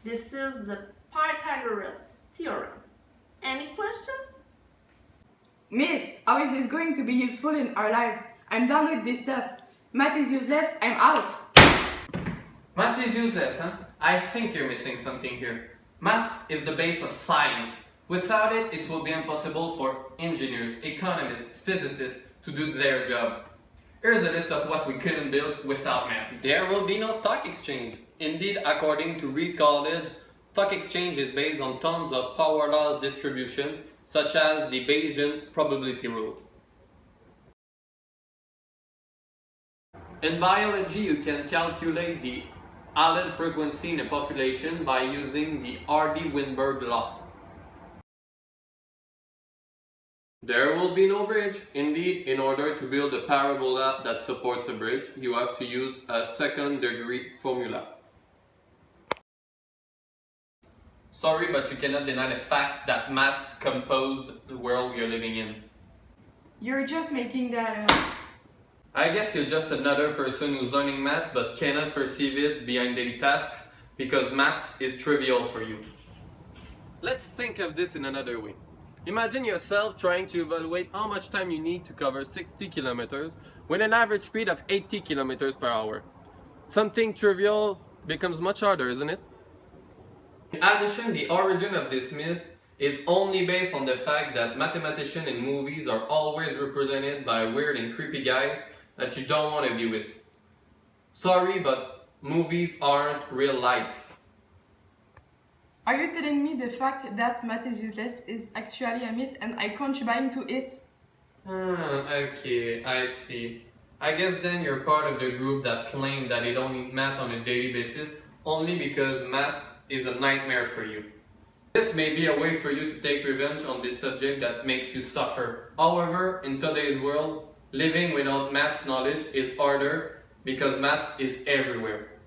This is the Pythagoras theorem. Any questions? Miss, how is this going to be useful in our lives? I'm done with this stuff. Math is useless, I'm out. Math is useless, huh? I think you're missing something here. Math is the base of science. Without it, it will be impossible for engineers, economists, physicists to do their job. Here's a list of what we couldn't build without math. There will be no stock exchange. Indeed, according to Reed College, stock exchange is based on tons of power laws distribution, such as the Bayesian probability rule. In biology, you can calculate the allele frequency in a population by using the Hardy-Weinberg law. There will be no bridge. Indeed, in order to build a parabola that supports a bridge, you have to use a second-degree formula. Sorry, but you cannot deny the fact that maths composed the world we are living in. You're just making that up. I guess you're just another person who's learning math but cannot perceive it behind daily tasks because maths is trivial for you. Let's think of this in another way. Imagine yourself trying to evaluate how much time you need to cover 60 kilometers with an average speed of 80 kilometers per hour. Something trivial becomes much harder, isn't it? In addition, the origin of this myth is only based on the fact that mathematicians in movies are always represented by weird and creepy guys that you don't want to be with. Sorry, but movies aren't real life. Are you telling me the fact that math is useless is actually a myth and I can't buy into it? Okay, I see. I guess then you're part of the group that claim that they don't need math on a daily basis only because maths is a nightmare for you. This may be a way for you to take revenge on this subject that makes you suffer. However, in today's world, living without maths knowledge is harder because maths is everywhere.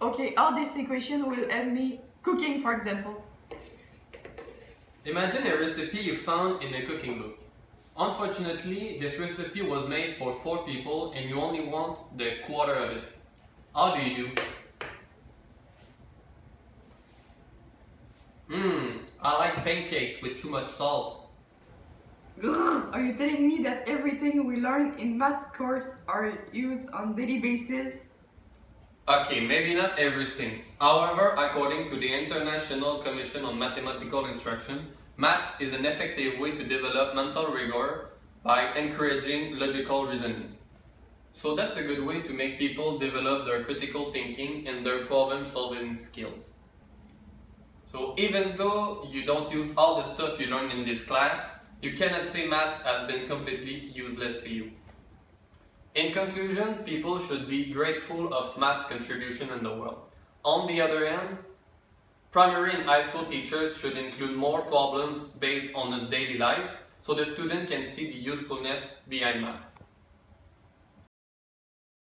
Okay, all this equation will help me cooking, for example. Imagine a recipe you found in a cooking book. Unfortunately, this recipe was made for 4 people and you only want the quarter of it. How do you do? I like pancakes with too much salt. Ugh, are you telling me that everything we learn in maths course are used on daily basis? Okay, maybe not everything. However, according to the International Commission on Mathematical Instruction, maths is an effective way to develop mental rigor by encouraging logical reasoning. So that's a good way to make people develop their critical thinking and their problem-solving skills. So even though you don't use all the stuff you learn in this class, you cannot say maths has been completely useless to you. In conclusion, people should be grateful of maths' contribution in the world. On the other hand, primary and high school teachers should include more problems based on a daily life so the student can see the usefulness behind math.